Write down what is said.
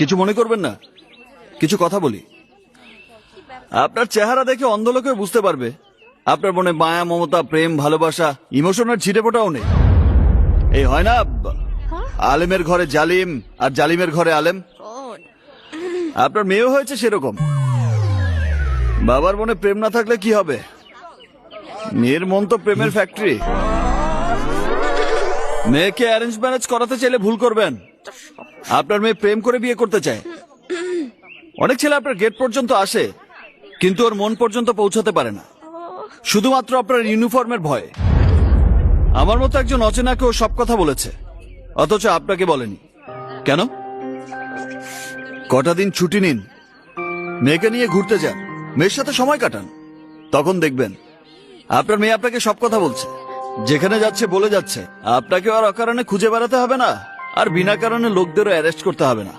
কিছু মনে করবেন না, কিছু কথা বলি। আপনার চেহারা দেখে অন্ধ লোকে বুঝতে পারবে আপনার মনে মায়া, মমতা, প্রেম, ভালোবাসা, ইমোশনের ছিটে ফোটাও নেই। এই হয় না, আলেমের ঘরে জালিম আর জালিমের ঘরে আলেম। আপনার মেয়েও হয়েছে সেরকম। বাবার মনে প্রেম না থাকলে কি হবে? মেয়ের মন তো প্রেমের ফ্যাক্টরি। মেয়েকে অ্যারেঞ্জ ম্যারেজ করাতে চাইলে ভুল করবেন। আপনার মেয়ে প্রেম করে বিয়ে করতে চায়। অনেক ছেলে আপনার গেট পর্যন্ত আসে, কিন্তু ওর মন পর্যন্ত পৌঁছাতে পারে না, শুধুমাত্র আপনার ইউনিফর্মের ভয়ে। আমার মতো একজন অচেনাকে ও সব কথা বলেছে, অথচ আপনাকে বলেনি। কেন? কটা দিন ছুটি নিন, মেয়েকে নিয়ে ঘুরতে যান, মেয়ের সাথে সময় কাটান। তখন দেখবেন আপনার মেয়ে আপনাকে সব কথা বলছে, যেখানে যাচ্ছে বলে যাচ্ছে। আপনাকে আর অকারণে খুঁজে বেড়াতে হবে না, আর বিনা কারণে লোকদেরও অ্যারেস্ট করতে হবে না।